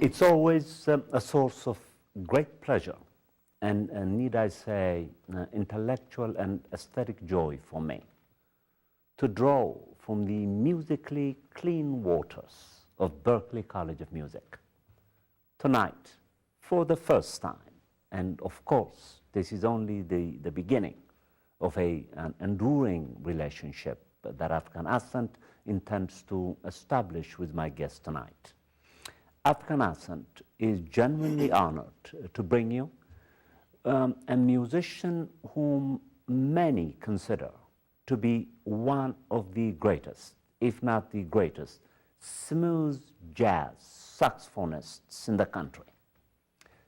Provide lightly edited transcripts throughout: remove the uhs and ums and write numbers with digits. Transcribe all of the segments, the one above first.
It's always a source of great pleasure and need I say, intellectual and aesthetic joy for me to draw from the musically clean waters of Berklee College of Music. Tonight, for the first time, and of course, this is only the beginning of an enduring relationship that African Ascent intends to establish with my guest tonight. African Ascent is genuinely honored to bring you a musician whom many consider to be one of the greatest, if not the greatest, smooth jazz saxophonists in the country.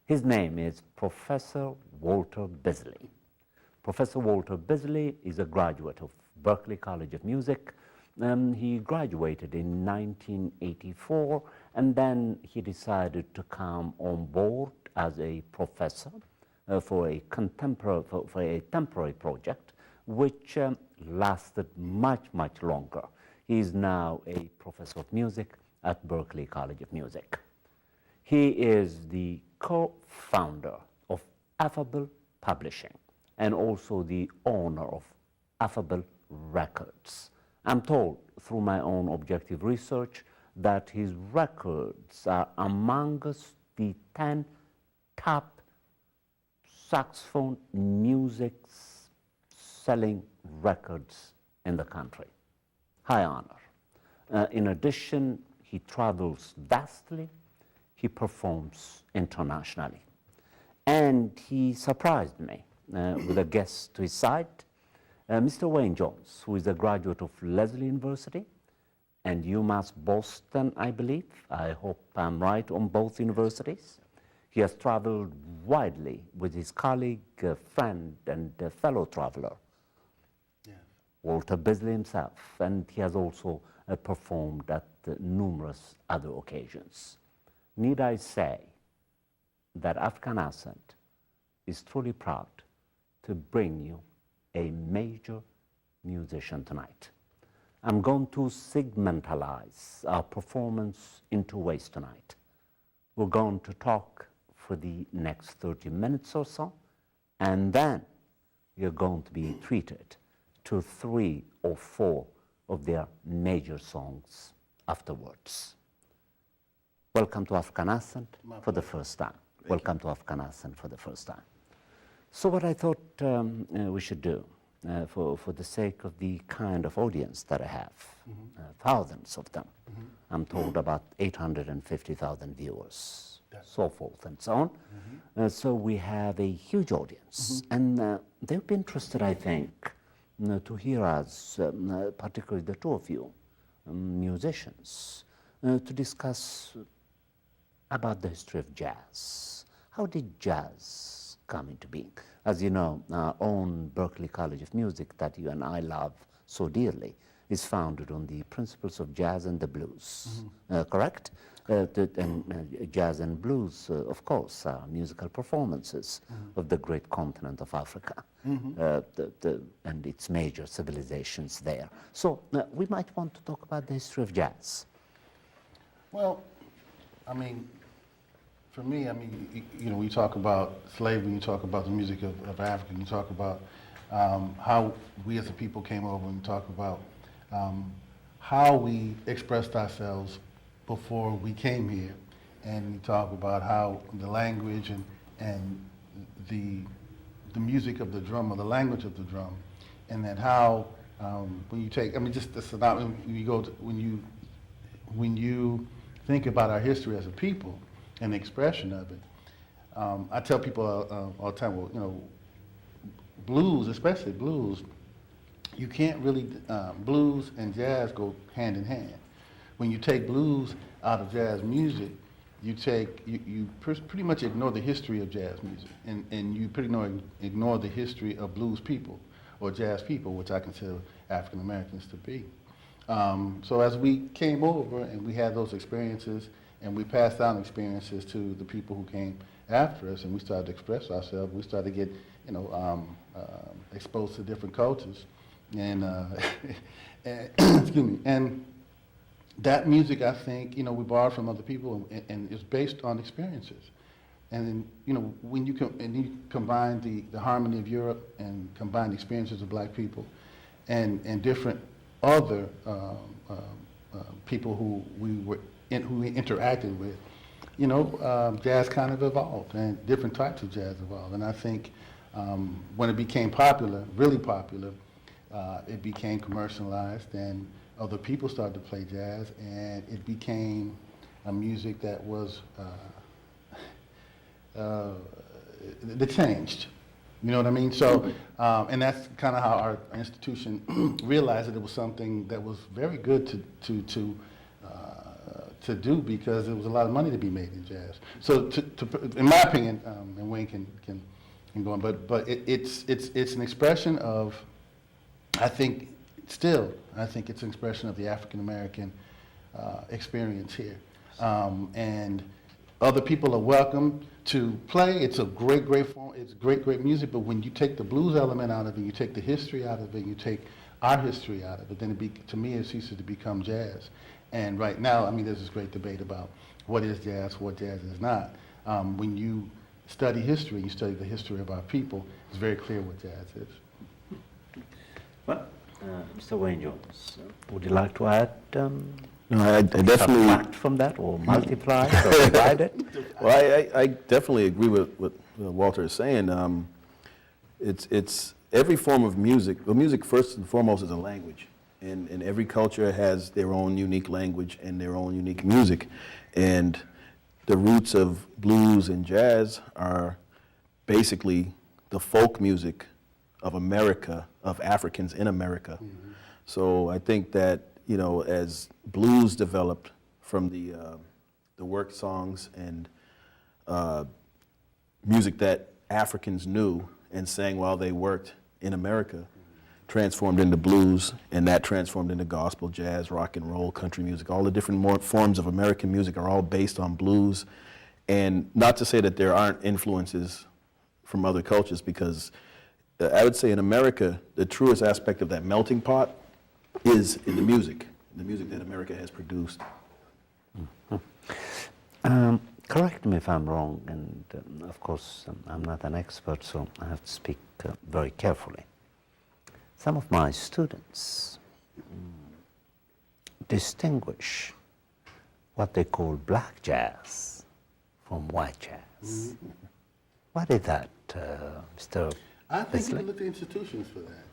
His name is Professor Walter Beasley. Professor Walter Beasley is a graduate of Berklee College of Music. He graduated in 1984, and then he decided to come on board as a professor for a temporary project, which lasted much longer. He is now a professor of music at Berklee College of Music. He is the co-founder of Affable Publishing and also the owner of Affable Records. I'm told through my own objective research that his records are amongst the 10 top saxophone music selling records in the country. High honor. In addition, he travels vastly, he performs internationally. And he surprised me with a guest to his side, Mr. Wayne Jones, who is a graduate of Lesley University and UMass Boston, I believe. I hope I'm right on both universities. He has traveled widely with his colleague, friend, and fellow traveler, Walter Beasley himself, and he has also performed at numerous other occasions. Need I say that African Ascent is truly proud to bring you a major musician tonight. I'm going to segmentalize our performance in two ways tonight. We're going to talk for the next 30 minutes or so, and then you're going to be treated to 3 or 4 of their major songs afterwards. Welcome to African Ascent for the first time. Welcome to African Ascent for the first time. So what I thought we should do, for the sake of the kind of audience that I have, thousands of them, I'm told about 850,000 viewers, so forth and so on. So we have a huge audience, and they'll be interested, I think, to hear us, particularly the two of you, musicians, to discuss about the history of jazz. How did jazz come into being? As you know, our own Berklee College of Music that you and I love so dearly is founded on the principles of jazz and the blues, correct? And jazz and blues, of course, are musical performances of the great continent of Africa and its major civilizations there. So we might want to talk about the history of jazz. Well, I mean, for me, I mean, you know, we talk about slavery, you talk about the music of Africa, you talk about how we as a people came over, and talk about how we expressed ourselves before we came here, and we talk about how the language and the music of the drum, or the language of the drum, and then how when you take, I mean, just when you think about our history as a people and the expression of it, I tell people all the time, well, you know, blues, especially blues, you can't really, blues and jazz go hand in hand. When you take blues out of jazz music, you pretty much ignore the history of jazz music, and you pretty much ignore the history of blues people or jazz people, which I consider African Americans to be. So as we came over and we had those experiences, and we passed down experiences to the people who came after us, and we started to express ourselves, we started to get, you know, exposed to different cultures, and, and excuse me, and that music, I think, we borrowed from other people, and it's based on experiences. And then, when you combine the harmony of Europe and combine the experiences of black people and different other people who we interacted with, jazz kind of evolved, and different types of jazz evolved. And I think when it became popular, really popular, it became commercialized, and other people started to play jazz, and it became a music that was that changed. You know what I mean? So, and that's kind of how our institution realized that it was something that was very good to do, because there was a lot of money to be made in jazz. So, in my opinion, and Wayne can go on, but it's an expression of, I think it's an expression of the African American experience here, and other people are welcome to play. It's a great form. It's great music. But when you take the blues element out of it, you take the history out of it, you take our history out of it, then to me, it ceases to become jazz. And right now, there's this great debate about what is jazz, what jazz is not. When you study history, you study the history of our people, it's very clear what jazz is. Well, Mr. Wayne Jones, would you like to add? No, I definitely subtract from that, or multiply, or divide it? Well, I definitely agree with what Walter is saying. It's every form of music. Well, music first and foremost is a language, and every culture has their own unique language and their own unique music, and the roots of blues and jazz are basically the folk music of America, of Africans in America. Mm-hmm. So I think that, as blues developed from the work songs and music that Africans knew and sang while they worked in America, transformed into blues, and that transformed into gospel, jazz, rock and roll, country music. All the different forms of American music are all based on blues. And not to say that there aren't influences from other cultures, because I would say in America, the truest aspect of that melting pot is in the music that America has produced. Correct me if I'm wrong, and of course I'm not an expert, so I have to speak very carefully. Some of my students distinguish what they call black jazz from white jazz. Mm-hmm. What is that, Mr. I think Beasley? you can look at institutions for that.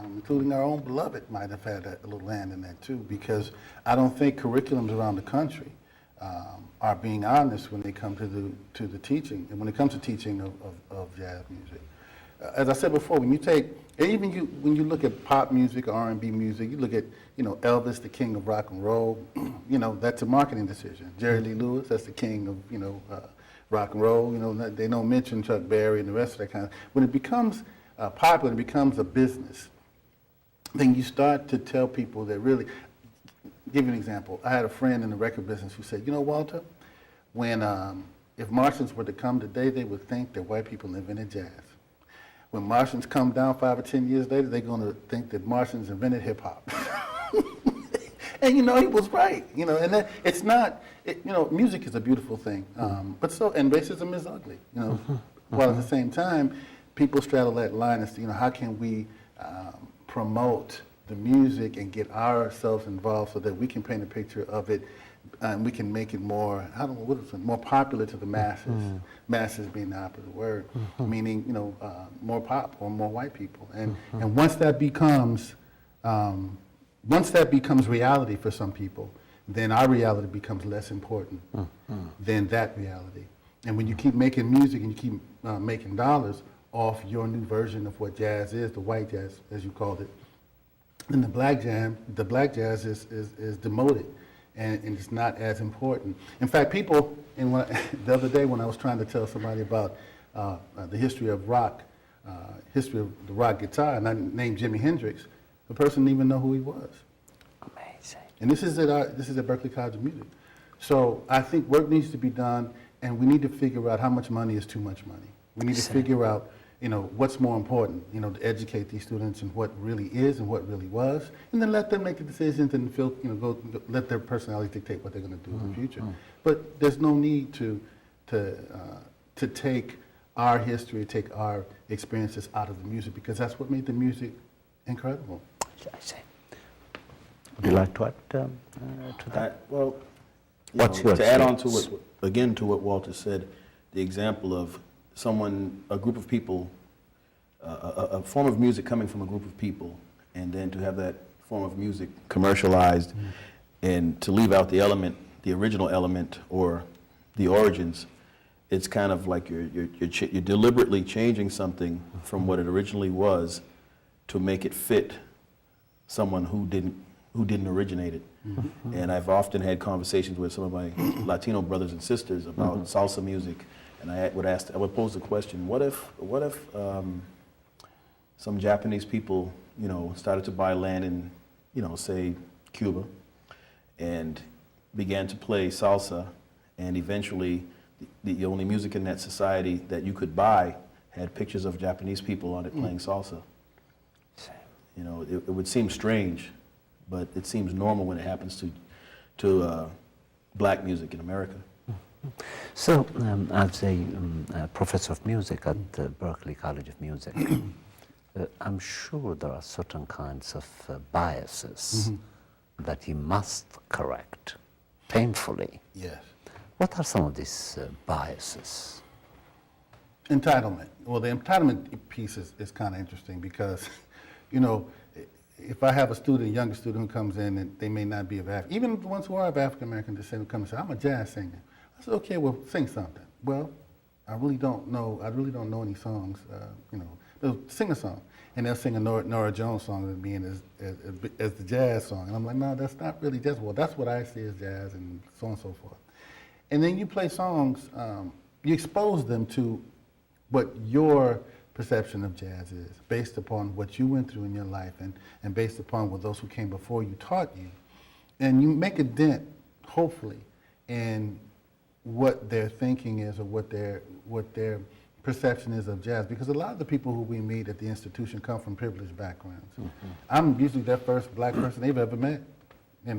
Including our own beloved might have had a little land in that too, because I don't think curriculums around the country are being honest when they come to the teaching, and when it comes to teaching of jazz music. As I said before, when you look at pop music or R&B music, you look at Elvis, the king of rock and roll. That's a marketing decision. Jerry Lee Lewis, that's the king of rock and roll. They don't mention Chuck Berry and the rest of that kind of. When it becomes popular, it becomes a business. Then you start to tell people that really. Give you an example. I had a friend in the record business who said, Walter, when if Martians were to come today, they would think that white people invented jazz. When Martians come down 5 or 10 years later, they're going to think that Martians invented hip hop. And he was right. And that it's not. Music is a beautiful thing. And racism is ugly. While at the same time, people straddle that line as to how can we promote the music and get ourselves involved so that we can paint a picture of it, and we can make it more, more popular to the masses. Mm-hmm. Masses being the opposite word, mm-hmm. meaning more pop or more white people. And mm-hmm. and once that becomes reality for some people, then our reality becomes less important mm-hmm. than that reality. And when you keep making music and you keep making dollars off your new version of what jazz is, the white jazz as you called it, then the black jazz is demoted, and it's not as important. In fact, people, the other day when I was trying to tell somebody about the history of rock, history of the rock guitar, and I named Jimi Hendrix, the person didn't even know who he was. Amazing. And this is at Berklee College of Music. So I think work needs to be done, and we need to figure out how much money is too much money. We need to figure out what's more important, to educate these students in what really is and what really was, and then let them make the decisions and feel, let their personality dictate what they're going to do in the future. But there's no need to take our history, take our experiences out of the music, because that's what made the music incredible. I see. Would you like to add to that? What's your to add on experience? to what Walter said, the example of a group of people, a form of music coming from a group of people, and then to have that form of music commercialized, and to leave out the original element or the origins. It's kind of like you're deliberately changing something from what it originally was to make it fit someone who didn't originate it. And I've often had conversations with some of my Latino brothers and sisters about salsa music, and I would pose the question: what if some Japanese people, started to buy land in, say Cuba, and began to play salsa, and eventually the only music in that society that you could buy had pictures of Japanese people on it playing salsa. It would seem strange, but it seems normal when it happens to black music in America. So, as a professor of music at Berklee College of Music, I'm sure there are certain kinds of biases that you must correct painfully. Yes. What are some of these biases? Entitlement. Well, the entitlement piece is kind of interesting because, if I have a younger student who comes in and they may not be even the ones who are of African American descent who come and say, I'm a jazz singer. I said, okay, well, sing something. Well, I really don't know any songs, they'll sing a song. And they'll sing a Nora Jones song as being as the jazz song. And I'm like, no, that's not really jazz. Well, that's what I see as jazz and so on and so forth. And then you play songs, you expose them to what your perception of jazz is, based upon what you went through in your life and based upon what those who came before you taught you. And you make a dent, hopefully, in what their thinking is or what their perception is of jazz, because a lot of the people who we meet at the institution come from privileged backgrounds. I'm usually their first black person they've ever met, in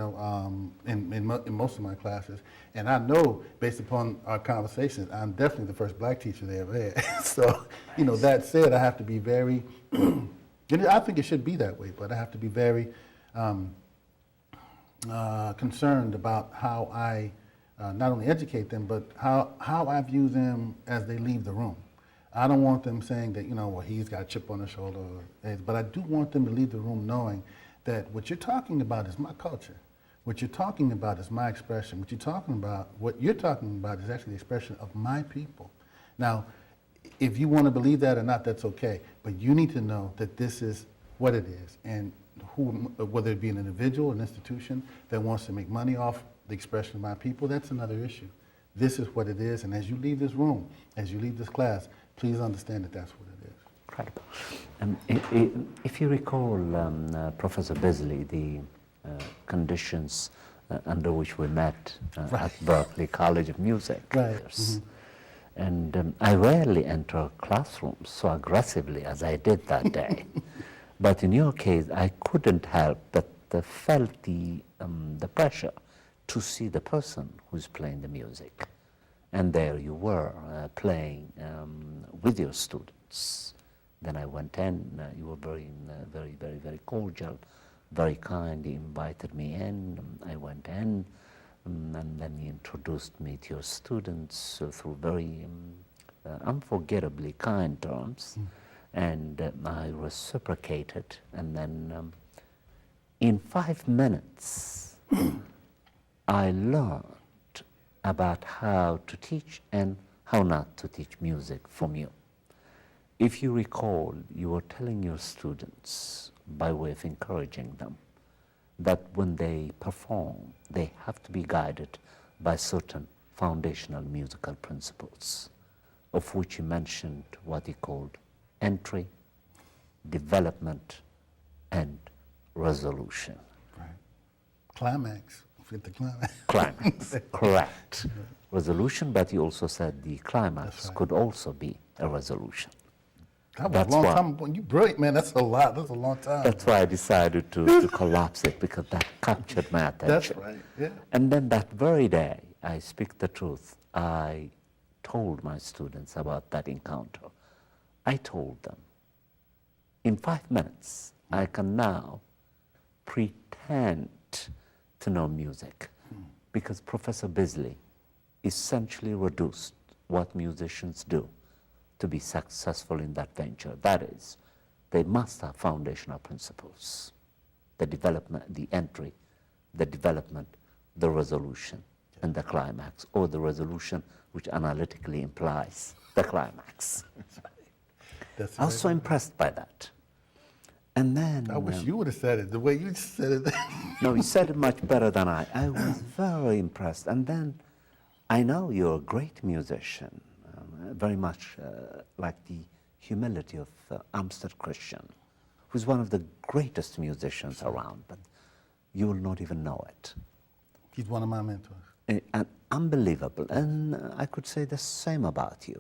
most of my classes. And I know, based upon our conversations, I'm definitely the first black teacher they ever had. So, that said, I have to be very, I think it should be that way, but I have to be very concerned about how I not only educate them, but how I view them as they leave the room. I don't want them saying that, well, he's got a chip on his shoulder, but I do want them to leave the room knowing that what you're talking about is my culture. What you're talking about is my expression. What you're talking about is actually the expression of my people. Now, if you want to believe that or not, that's okay. But you need to know that this is what it is. And whether it be an individual, an institution that wants to make money off the expression of my people, that's another issue. This is what it is. And as you leave this room, as you leave this class, please understand that that's what it is. Incredible. If you recall, Professor Beasley, the conditions under which we met at Berklee College of Music. Right. And I rarely enter classrooms so aggressively as I did that day. But in your case, I couldn't help but felt the pressure to see the person who's playing the music. And there you were, playing with your students. Then I went in, you were very cordial, very kind. You invited me in, I went in, and then you introduced me to your students through very unforgettably kind terms. And I reciprocated, and then in 5 minutes, I learned about how to teach and how not to teach music from you. If you recall, you were telling your students, by way of encouraging them, that when they perform, they have to be guided by certain foundational musical principles, of which you mentioned what he called entry, development, and resolution. Right. Climax. Forget the climax. Climax, correct. Resolution, but you also said the climax could also be a resolution. That was That's a long why- time ago. You brilliant, man. That's a lot. That's a long time. That's why I decided to collapse it, because that captured my attention. That's right, yeah. And then that very day, I speak the truth, I told my students about that encounter. I told them, in 5 minutes, I can now pretend to know music, because Professor Beasley essentially reduced what musicians do to be successful in that venture. That is, they must have foundational principles: the development, the entry, the development, the resolution, and the climax, or the resolution which analytically implies the climax. That's I was so impressed by that. And then, I wish you would have said it the way you said it. no, you said it much better than I. I was very impressed. And then, I know you're a great musician, very much like the humility of Armstead Christian, who's one of the greatest musicians around, but you will not even know it. He's one of my mentors. And unbelievable. And I could say the same about you.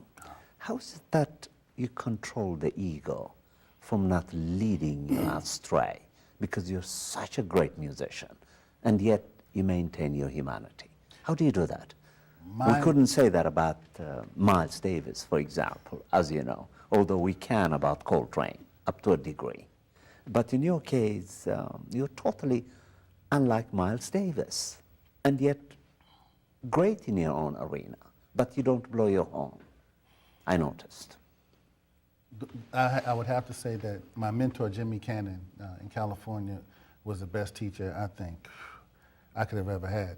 How is it that you control the ego from not leading you astray? Because you're such a great musician, and yet you maintain your humanity. How do you do that? We couldn't say that about Miles Davis, for example, as you know, although we can about Coltrane, up to a degree. But in your case, you're totally unlike Miles Davis, and yet great in your own arena, but you don't blow your horn, I noticed. I would have to say that my mentor, Jimmy Cannon, in California, was the best teacher I think I could have ever had.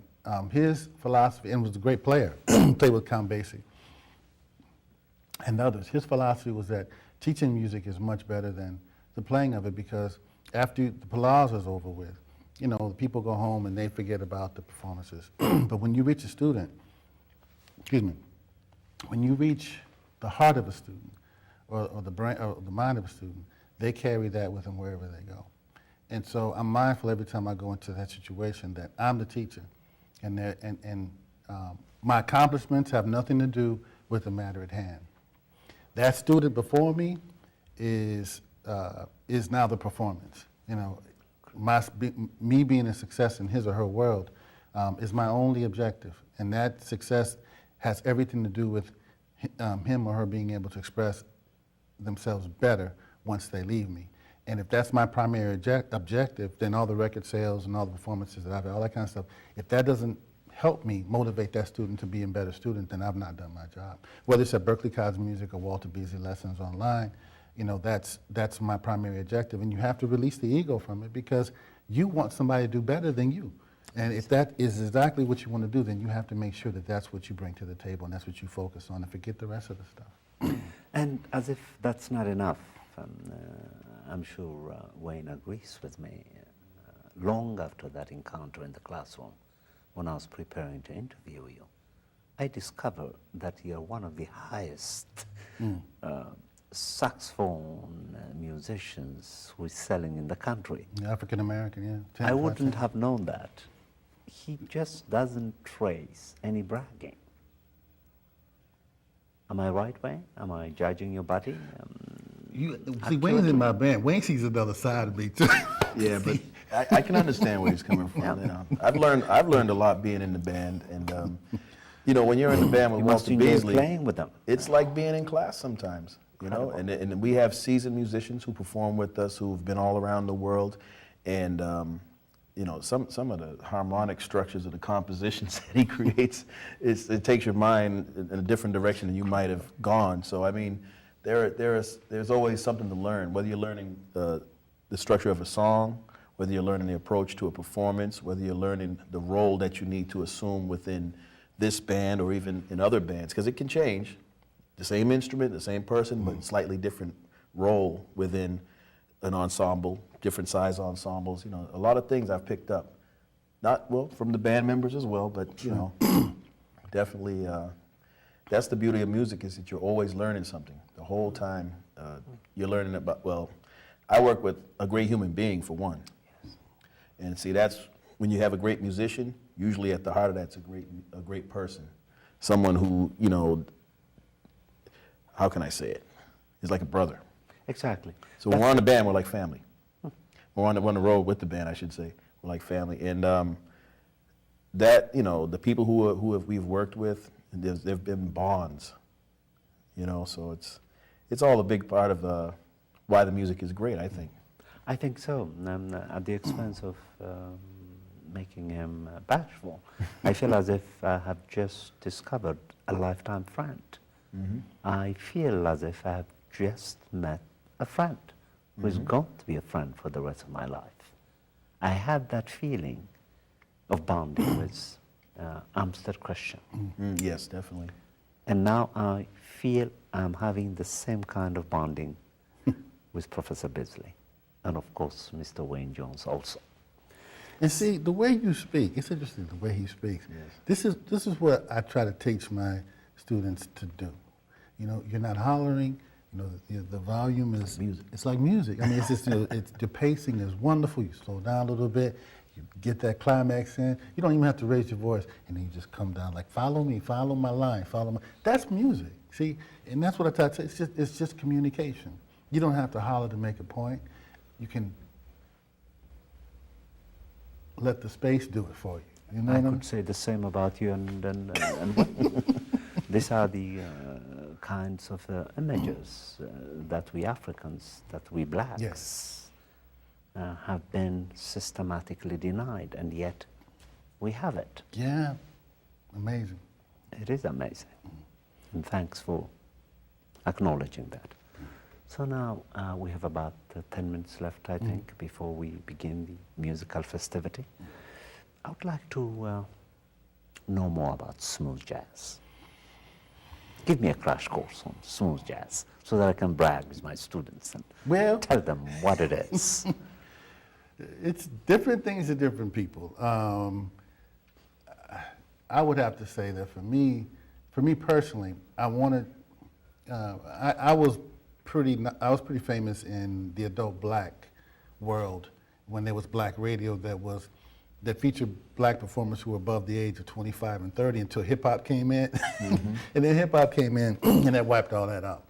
His philosophy, and was a great player, played with Count Basie and others. His philosophy was that teaching music is much better than the playing of it, because after the palaz is over with, you know, the people go home and they forget about the performances. But when you reach a student, excuse me, when you reach the heart of a student, or the brain, or the mind of a student, they carry that with them wherever they go. And so I'm mindful every time I go into that situation that I'm the teacher, and my accomplishments have nothing to do with the matter at hand. That student before me is now the performance. You know, me being a success in his or her world is my only objective, and that success has everything to do with him or her being able to express themselves better once they leave me. And if that's my primary objective, then all the record sales and all the performances that I've had, all that kind of stuff, if that doesn't help me motivate that student to be a better student, then I've not done my job. Whether it's at Berklee College of Music or Walter Beasley Lessons online, you know, that's my primary objective. And you have to release the ego from it, because you want somebody to do better than you. And if that is exactly what you want to do, then you have to make sure that that's what you bring to the table and that's what you focus on, and forget the rest of the stuff. And as if that's not enough, I'm sure Wayne agrees with me. Long after that encounter in the classroom, when I was preparing to interview you, I discovered that you're one of the highest saxophone musicians who is selling in the country. African American, yeah. I wouldn't have known that. He just doesn't trace any bragging. Am I right, Wayne? Am I judging your body? See, Wayne's in my band. Wayne sees another side of me too. Yeah, but I can understand where he's coming from. Yeah. You know, I've learned a lot being in the band, and you know, when you're in the band with You must Walter enjoy Beasley, playing with them. it's like being in class sometimes. You know, and we have seasoned musicians who perform with us who've been all around the world, and you know, some of the harmonic structures of the compositions that he creates, it takes your mind in a different direction than you might have gone. So I mean, there's always something to learn, whether you're learning the structure of a song, whether you're learning the approach to a performance, whether you're learning the role that you need to assume within this band or even in other bands, because it can change. The same instrument, the same person, but slightly different role within an ensemble, different size ensembles. You know, a lot of things I've picked up, not well from the band members as well, but you know, definitely. That's the beauty of music, is that you're always learning something the whole time. You're learning about. Well, I work with a great human being for one, and see, that's when you have a great musician. Usually, at the heart of that's a great person, someone who, you know. How can I say it? He's like a brother. Exactly. So when we're on the band, we're like family. We're on the road with the band, I should say. We're like family. And that, you know, the people we've worked with, there've been bonds, you know, so it's all a big part of why the music is great, I think. I think so, at the expense of making him bashful. I feel as if I have just discovered a lifetime friend. I feel as if I have just met a friend who's going to be a friend for the rest of my life. I had that feeling of bonding with Armstead Christian. Yes, definitely. And now I feel I'm having the same kind of bonding with Professor Beasley. And of course, Mr. Wayne Jones also. And see, the way you speak, it's interesting the way he speaks. Yes. This is what I try to teach my students to do. You know, you're not hollering. You know, the volume is music. It's like music. I mean, it's just, you know, the pacing is wonderful. You slow down a little bit. You get that climax in. You don't even have to raise your voice, and then you just come down like, follow me, follow my line, follow my. That's music. See, and that's what I try to say. It's just communication. You don't have to holler to make a point. You can let the space do it for you. You know I what could say the same about you and Wayne. These are the kinds of images that we Africans, that we blacks, have been systematically denied, and yet we have it. Yeah, amazing. It is amazing. And thanks for acknowledging that. So now we have about 10 minutes left, I think, before we begin the musical festivity. I would like to know more about smooth jazz. Give me a crash course on smooth jazz so that I can brag with my students and tell them what it is. It's different things to different people. I would have to say that for me personally, I wanted. I was pretty famous in the adult black world when there was black radio that featured black performers who were above the age of 25 and 30 until hip hop came in. And then hip hop came in and that wiped all that out.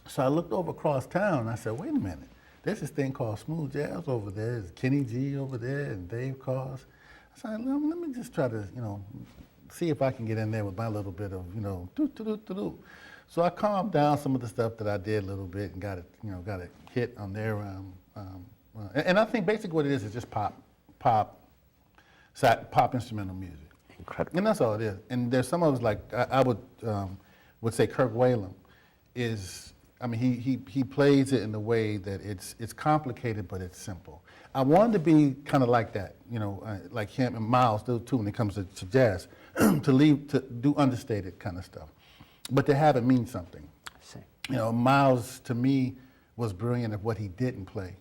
So I looked over across town and I said, wait a minute, there's this thing called smooth jazz over there. There's Kenny G over there and Dave Cars. I said, let me just try to, you know, see if I can get in there with my little bit of, you know, do. So I calmed down some of the stuff that I did a little bit and got it hit on their, and I think basically what it is just pop instrumental music. Incredible. And that's all it is. And there's some of us like, I would say Kirk Whalum is, I mean, he plays it in a way that it's complicated, but it's simple. I wanted to be kind of like that, you know, like him and Miles do too when it comes to jazz, to do understated kind of stuff, but to have it mean something. I see. You know, Miles to me was brilliant at what he didn't play.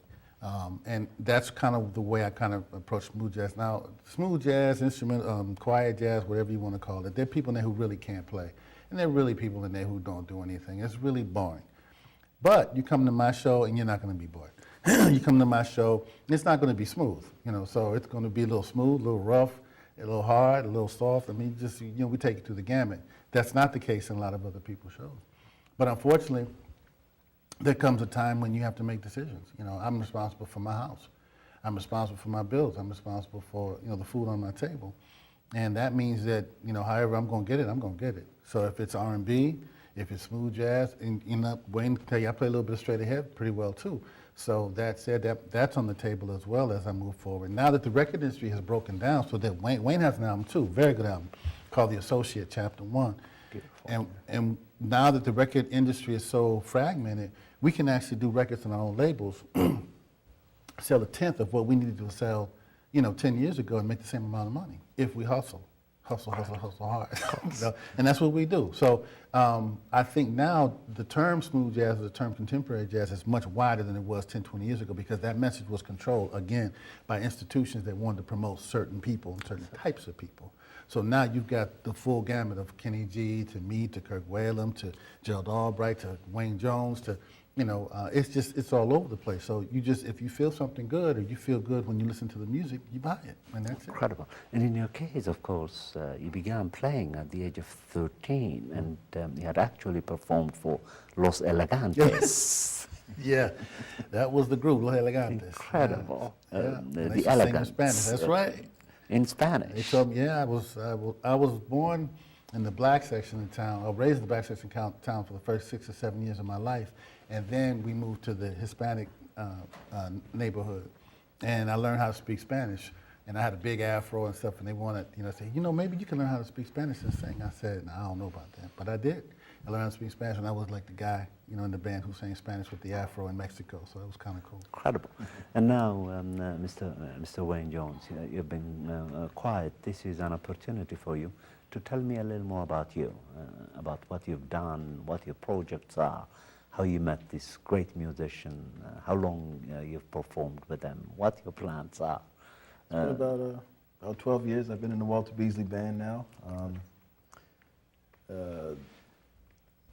And that's kind of the way I kind of approach smooth jazz. Now, smooth jazz, instrument, quiet jazz, whatever you want to call it, there are people in there who really can't play. And there are really people in there who don't do anything. It's really boring. But you come to my show and you're not going to be bored. You come to my show, it's not going to be smooth, you know, so it's going to be a little smooth, a little rough, a little hard, a little soft. I mean, just, you know, we take it through the gamut. That's not the case in a lot of other people's shows. But unfortunately, there comes a time when you have to make decisions. You know, I'm responsible for my house. I'm responsible for my bills. I'm responsible for, you know, the food on my table. And that means that, you know, however I'm going to get it, I'm going to get it. So if it's R&B, if it's smooth jazz, and, you know, Wayne can tell you I play a little bit of straight ahead pretty well too. So that said, that's on the table as well as I move forward. Now that the record industry has broken down, so that Wayne has an album too, very good album, called The Associate, Chapter 1. Beautiful. And now that the record industry is so fragmented, we can actually do records on our own labels, sell a tenth of what we needed to sell, you know, 10 years ago and make the same amount of money if we hustle hard. You know, and that's what we do. So I think now the term smooth jazz or the term contemporary jazz is much wider than it was 10, 20 years ago because that message was controlled, again, by institutions that wanted to promote certain people and certain types of people. So now you've got the full gamut of Kenny G to me to Kirk Whalum to Gerald Albright to Wayne Jones to, you know, it's all over the place. So you just, if you feel something good or you feel good when you listen to the music, you buy it, and that's Incredible. And in your case, of course, you began playing at the age of 13, and you had actually performed for Los Elegantes. Yeah, that was the group, Los Elegantes. Incredible. Yeah. The And they used to sing in elegance. Spanish, that's right. In They Spanish. told me, yeah, I was born in the black section of town, or raised in the black section of town for the first 6 or 7 years of my life. And then we moved to the Hispanic neighborhood. And I learned how to speak Spanish. And I had a big afro and stuff, and they wanted, say, maybe you can learn how to speak Spanish and sing. I said, no, I don't know about that. But I did. I learned how to speak Spanish, and I was like the guy, in the band who sang Spanish with the afro in Mexico. So it was kind of cool. Incredible. And now, Mr. Wayne Jones, you've been quiet. This is an opportunity for you to tell me a little more about you, about what you've done, what your projects are, how you met this great musician, how long you've performed with them, what your plans are. It's been about 12 years. I've been in the Walter Beasley band now.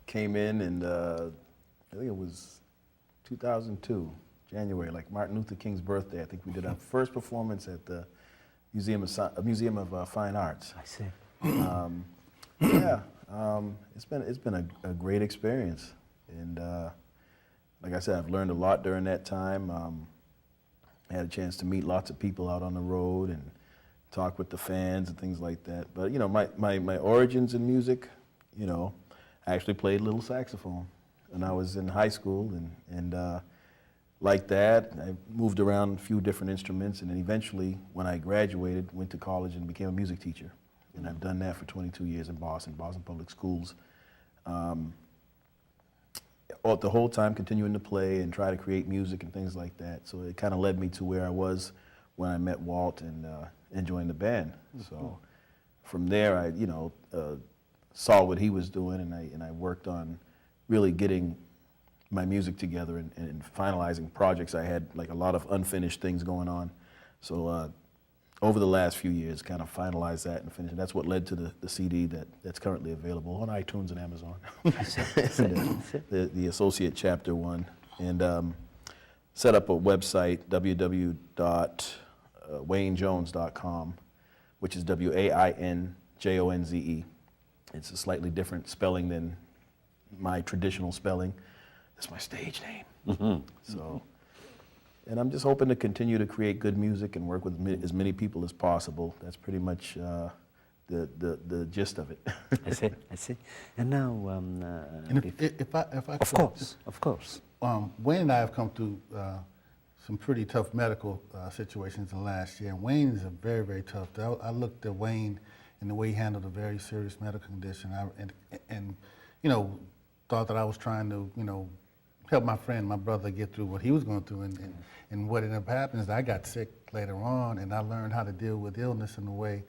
Came in and I think it was 2002, January, like Martin Luther King's birthday. I think we did our first performance at the Museum of Fine Arts. I see. Yeah, it's been a great experience, and like I said, I've learned a lot during that time. I had a chance to meet lots of people out on the road and talk with the fans and things like that. But my origins in music, I actually played little saxophone when I was in high school, and like that, I moved around a few different instruments, and then eventually, when I graduated, went to college and became a music teacher. And I've done that for 22 years in Boston Public Schools. The whole time continuing to play and try to create music and things like that. So it kind of led me to where I was when I met Walt and joined the band. So from there, I saw what he was doing, and I worked on really getting my music together and finalizing projects. I had like a lot of unfinished things going on. So over the last few years, kind of finalized that and finished it. That's what led to the CD that's currently available on iTunes and Amazon. the Associate Chapter 1. And set up a website, www.waynejones.com, which is WAINJONZE. It's a slightly different spelling than my traditional spelling. It's my stage name. Mm-hmm. So. And I'm just hoping to continue to create good music and work with as many people as possible. That's pretty much the gist of it. I see. And now, And if I of course. Wayne and I have come through some pretty tough medical situations in the last year. And Wayne is a very, very tough. I looked at Wayne and the way he handled a very serious medical condition, and thought that I was trying to, help my friend, my brother, get through what he was going through. And what ended up happening is I got sick later on, and I learned how to deal with illness in a way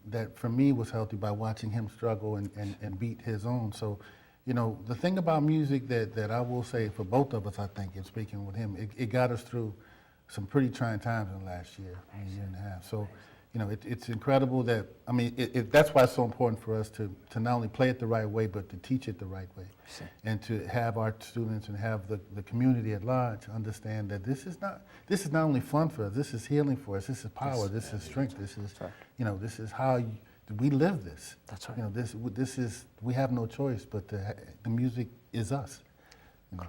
that for me was healthy by watching him struggle and beat his own. So, the thing about music that I will say for both of us, I think, in speaking with him, it got us through some pretty trying times in the last year and a half. So, it's incredible that, that's why it's so important for us to not only play it the right way, but to teach it the right way. And to have our students and have the community at large understand that this is not only fun for us, this is healing for us, this is power, this is strength, this is, this is how we live this. That's right. This is, we have no choice, but the music is us.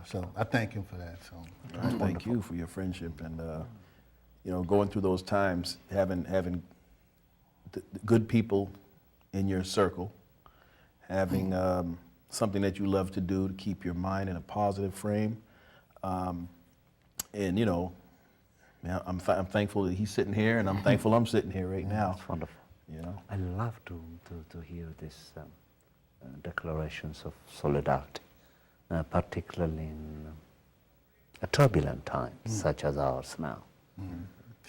So I thank him for that. So Thank you for your friendship and, going through those times, having good people in your circle, having something that you love to do to keep your mind in a positive frame. And, I'm thankful that he's sitting here, and I'm thankful I'm sitting here right now. That's wonderful. I love to hear these declarations of solidarity, particularly in turbulent times such as ours now,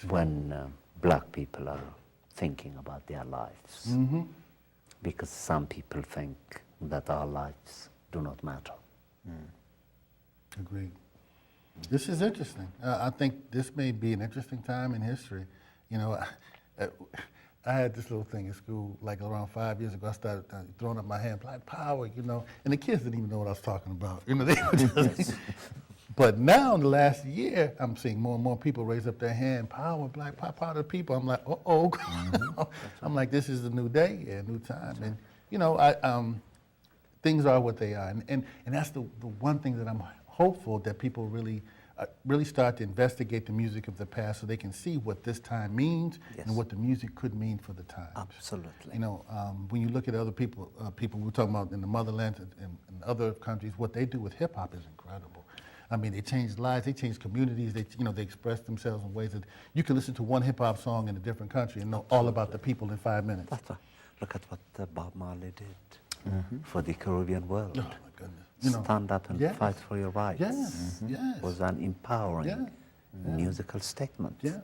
when black people are thinking about their lives, because some people think that our lives do not matter. Agreed. This is interesting. I think this may be an interesting time in history. I had this little thing in school, like around 5 years ago. I started throwing up my hand, Black Power, and the kids didn't even know what I was talking about. They were just, but now in the last year, I'm seeing more and more people raise up their hand, power, Black Power, power to the people. I'm like, I'm like, this is a new day, a new time. And, things are what they are. And that's the one thing that I'm hopeful that people really start to investigate the music of the past so they can see what this time means Yes. and what the music could mean for the times. Absolutely. You know, when you look at other people we're talking about in the motherland and other countries, what they do with hip hop is incredible. I mean, they change lives, they change communities, they express themselves in ways that you can listen to one hip hop song in a different country and know all about the people in 5 minutes. That's right. Look at what Bob Marley did for the Caribbean world. Oh my goodness. You know, Stand up and yes. fight for your rights. Yes, yes. Was an empowering Yeah. musical statement. Yeah.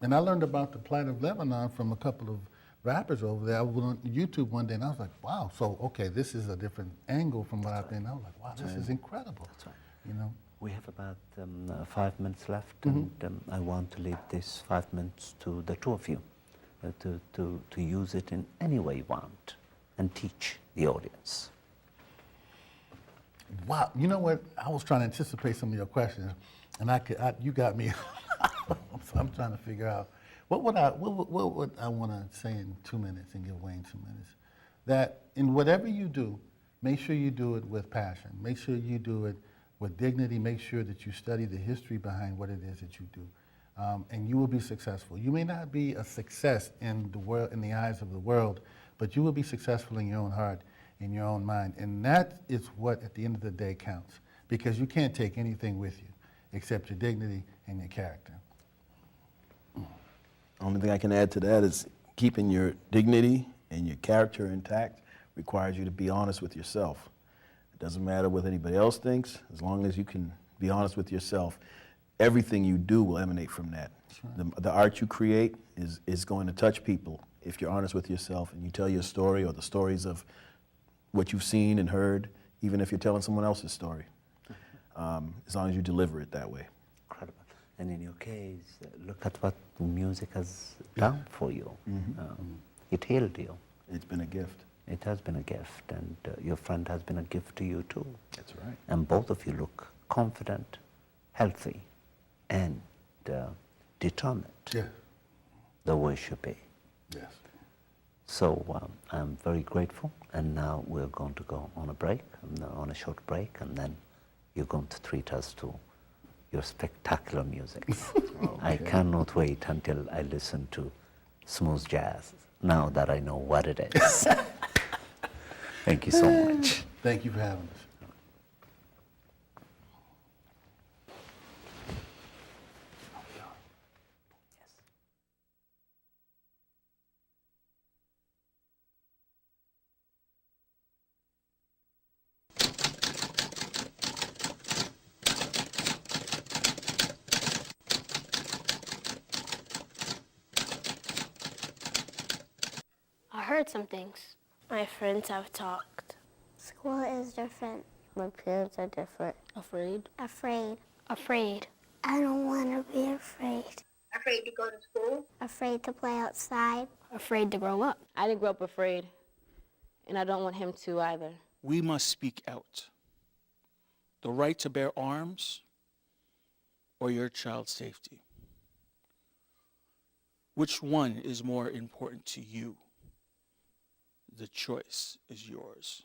And I learned about the plight of Lebanon from a couple of rappers over there. I went on YouTube one day and I was like, wow, so okay, this is a different angle from what I've been. I was like, wow, this is incredible. That's right. You know? We have about 5 minutes left, and I want to leave these 5 minutes to the two of you to use it in any way you want and teach the audience. Wow, you know what? I was trying to anticipate some of your questions, and you got me. So I'm trying to figure out what would I want to say in 2 minutes and give Wayne 2 minutes. That in whatever you do, make sure you do it with passion. Make sure you do it with dignity. Make sure that you study the history behind what it is that you do, and you will be successful. You may not be a success in the world, in the eyes of the world, but you will be successful in your own heart, in your own mind, and that is what, at the end of the day, counts. Because you can't take anything with you except your dignity and your character. Only thing I can add to that is keeping your dignity and your character intact requires you to be honest with yourself. It doesn't matter what anybody else thinks, as long as you can be honest with yourself. Everything you do will emanate from that. Right. The art you create is going to touch people if you're honest with yourself and you tell your story or the stories of what you've seen and heard, even if you're telling someone else's story, as long as you deliver it that way. Incredible. And in your case, look at what music has done for you. It healed you. It's been a gift. It has been a gift, and your friend has been a gift to you too. That's right. And both of you look confident, healthy, and determined. Yeah. The way it should be. Yes. So I'm very grateful, and now we're going to go on a break, on a short break, and then you're going to treat us to your spectacular music. Okay. I cannot wait until I listen to smooth jazz, now that I know what it is. Thank you so much. Thank you for having us. I heard some things. My friends have talked. School is different. My parents are different. Afraid? Afraid. Afraid. I don't want to be afraid. Afraid to go to school? Afraid to play outside. Afraid to grow up. I didn't grow up afraid, and I don't want him to either. We must speak out. The right to bear arms or your child's safety. Which one is more important to you? The choice is yours.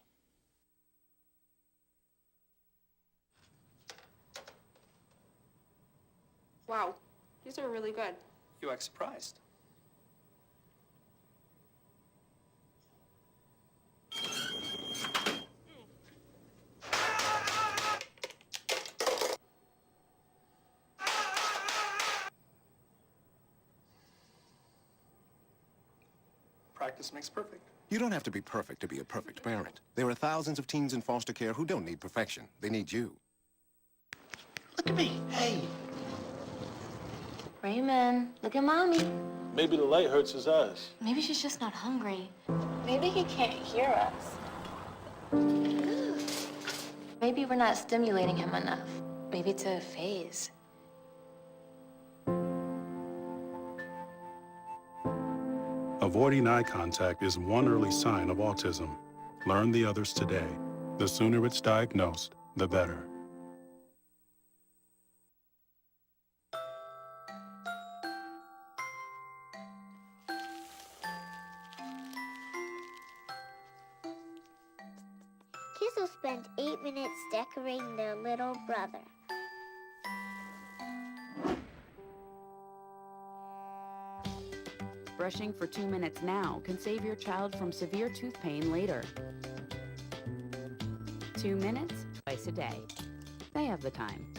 Wow, these are really good. You act surprised. Practice makes perfect. You don't have to be perfect to be a perfect parent. There are thousands of teens in foster care who don't need perfection. They need you. Look at me. Hey. Raymond, look at Mommy. Maybe the light hurts his eyes. Maybe she's just not hungry. Maybe he can't hear us. Maybe we're not stimulating him enough. Maybe it's a phase. Avoiding eye contact is one early sign of autism. Learn the others today. The sooner it's diagnosed, the better. Kisses also spent 8 minutes decorating their little brother. Brushing for 2 minutes now can save your child from severe tooth pain later. 2 minutes, twice a day. They have the time.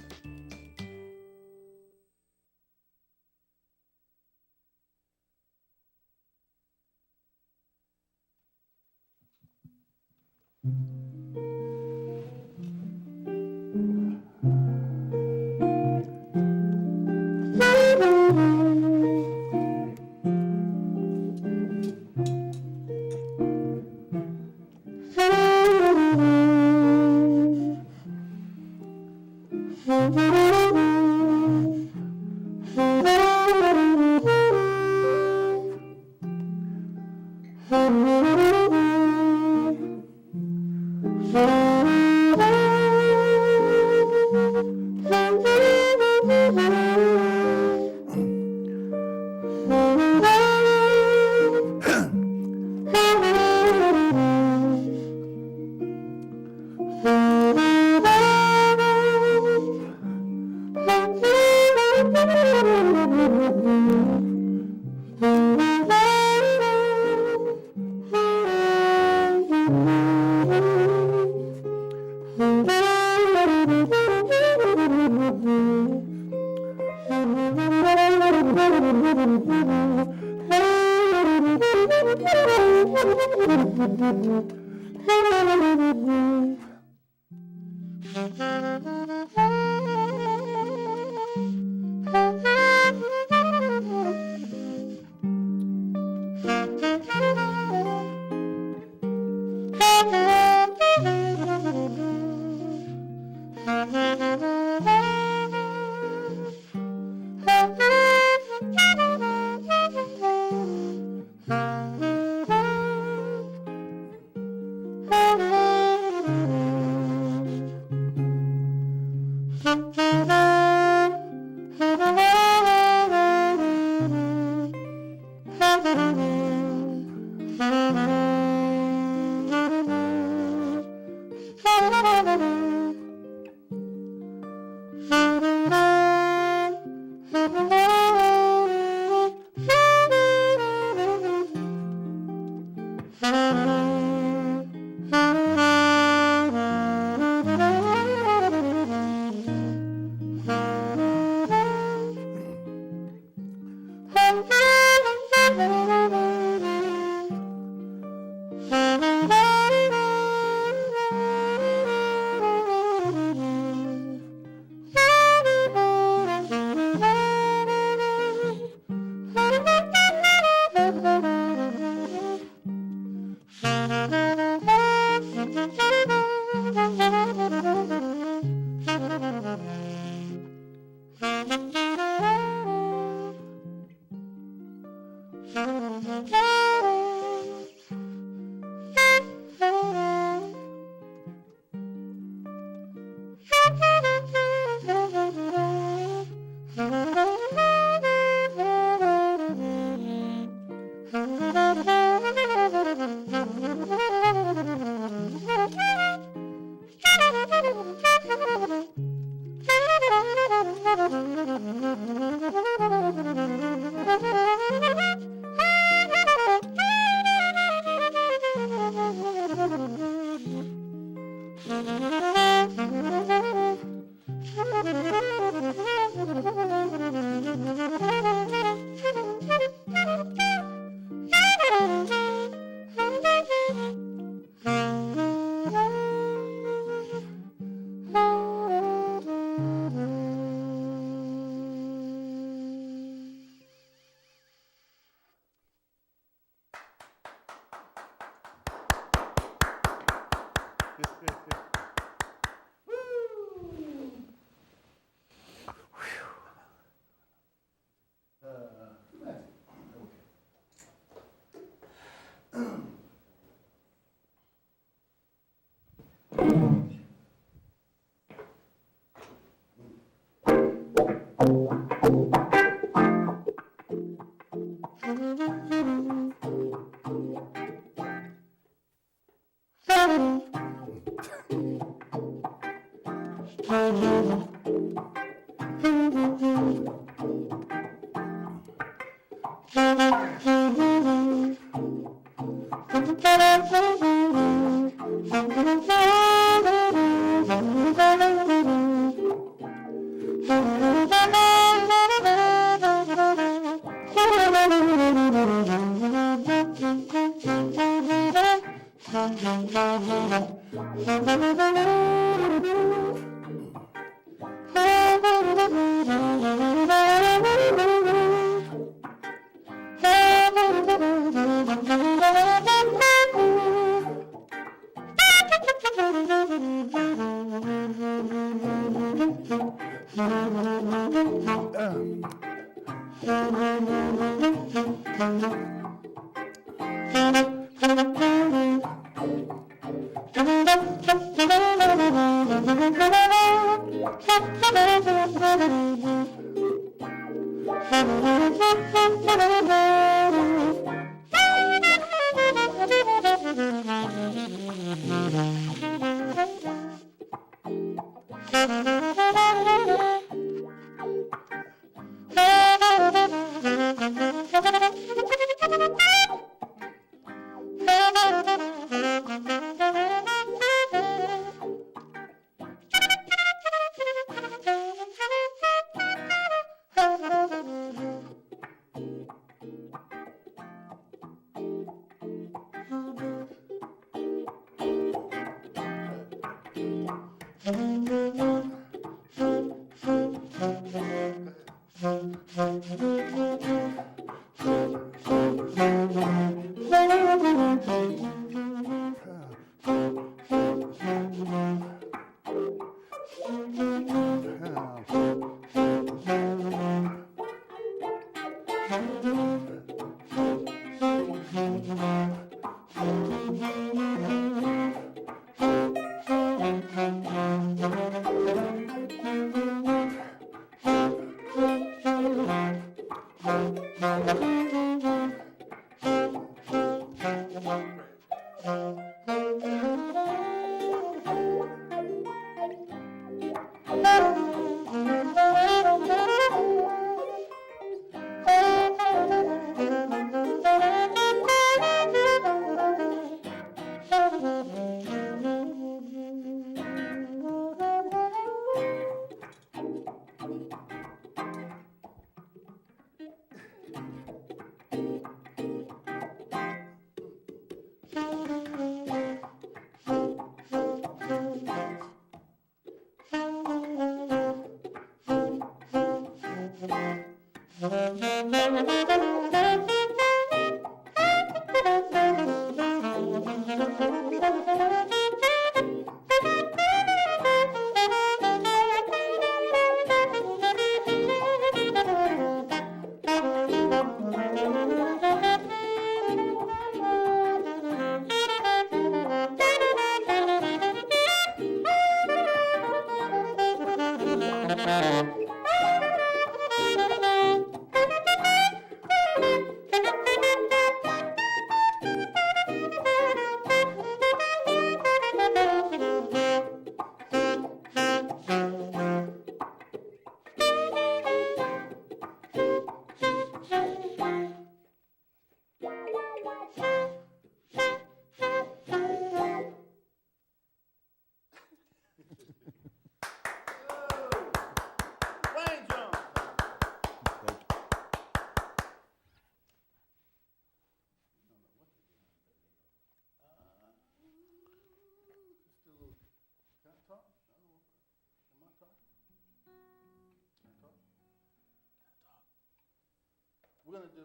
We're going to do,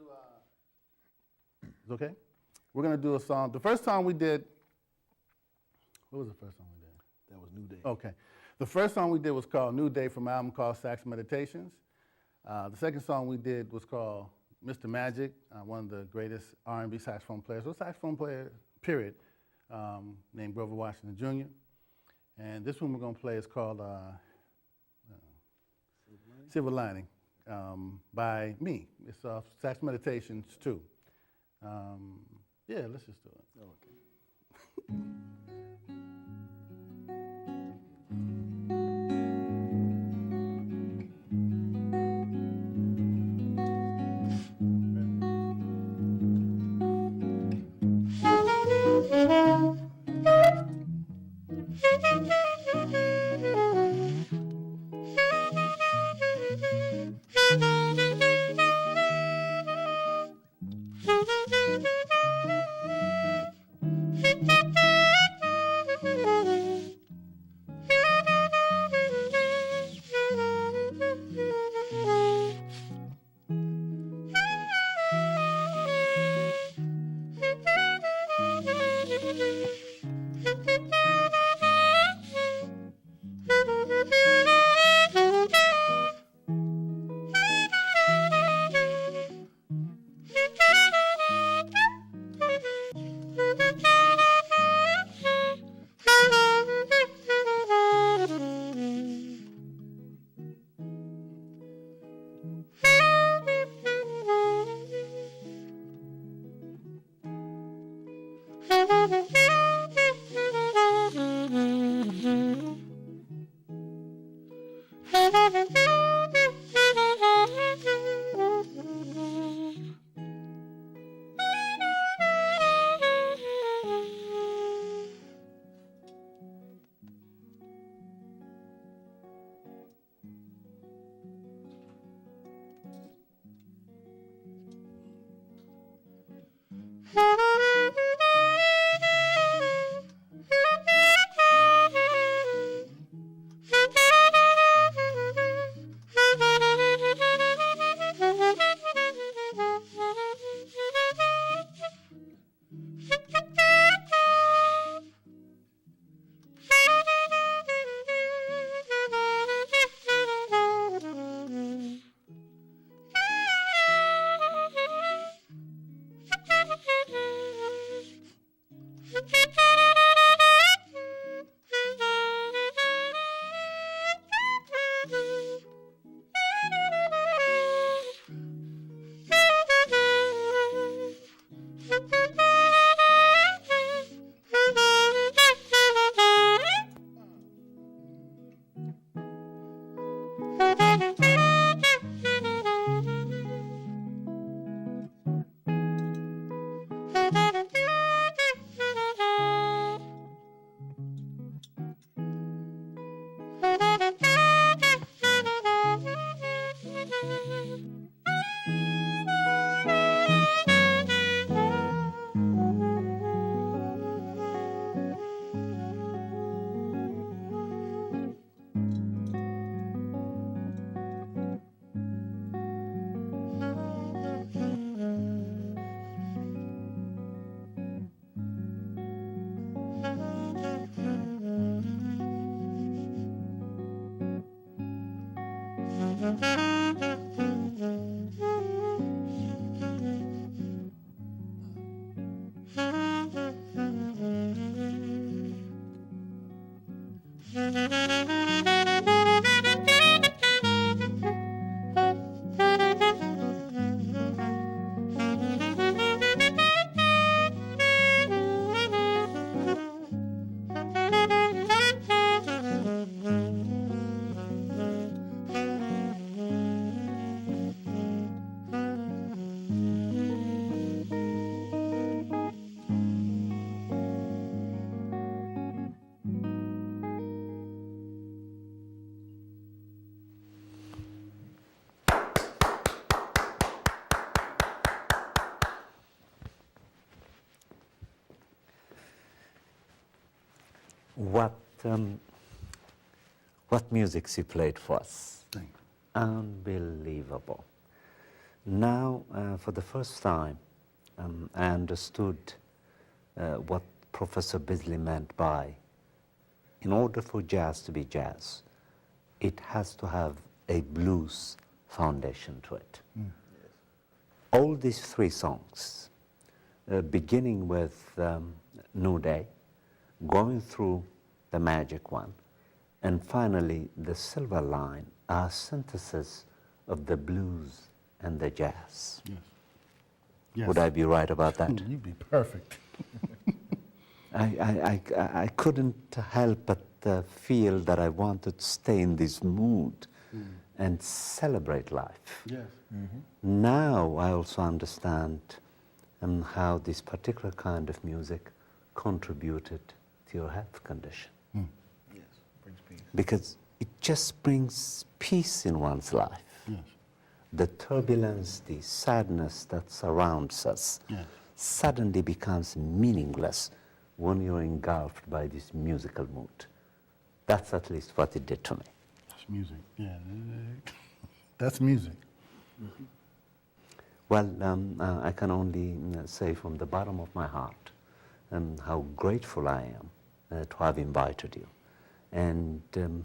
it's okay? We're going to do a song. The first song we did, what was the first song we did? That was New Day. Okay. The first song we did was called New Day from an album called Sax Meditations. The second song we did was called Mr. Magic, one of the greatest R&B saxophone players, or saxophone player, period, named Grover Washington Jr. And this one we're going to play is called Silver Lining. By me. It's Sax Meditations 2. Yeah, let's just do it. Okay. What music she played for us. Unbelievable. Now, for the first time, I understood what Professor Beasley meant by, in order for jazz to be jazz, it has to have a blues foundation to it. All these three songs, beginning with New Day, going through the magic one, and finally the Silver Line, are synthesis of the blues and the jazz. Yes. Yes. Would I be right about that? You'd be perfect. I couldn't help but feel that I wanted to stay in this mood and celebrate life. Yes. Now I also understand how this particular kind of music contributed to your health condition. Yes, brings peace. Because it just brings peace in one's life. Yes. the turbulence, the sadness that surrounds us suddenly becomes meaningless when you're engulfed by this musical mood. That's at least what it did to me. That's music, yeah. That's music. Mm-hmm. Well, I can only say from the bottom of my heart how grateful I am to have invited you, and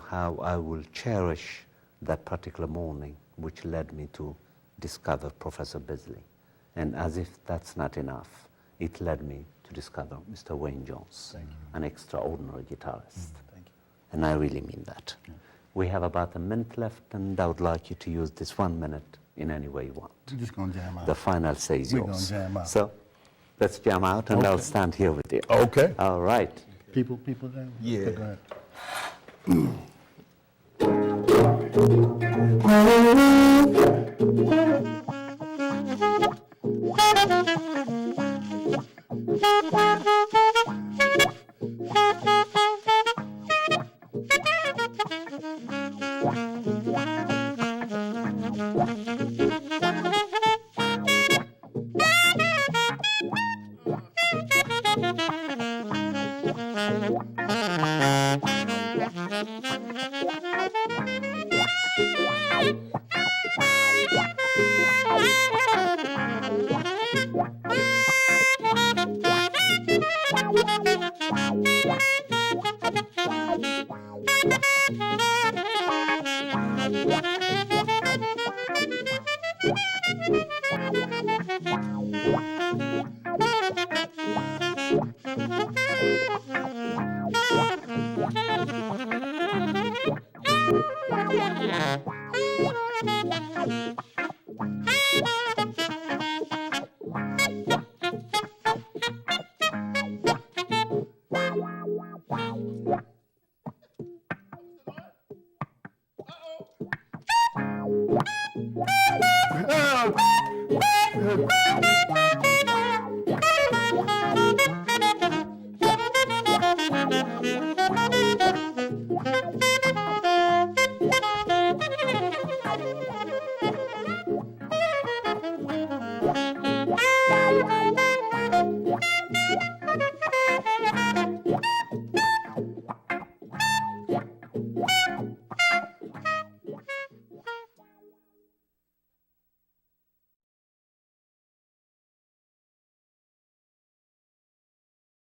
how I will cherish that particular morning which led me to discover Professor Beasley. And as if that's not enough, it led me to discover Mr. Wayne Jones, an extraordinary guitarist. Thank you. And I really mean that. Yeah. We have about a minute left, and I would like you to use this 1 minute in any way you want. We're just going to jam out. The final say is We're yours. going to jam out. So let's jam out, and I'll stand here with you. Okay. All right. People jam? Yeah. Okay, go ahead.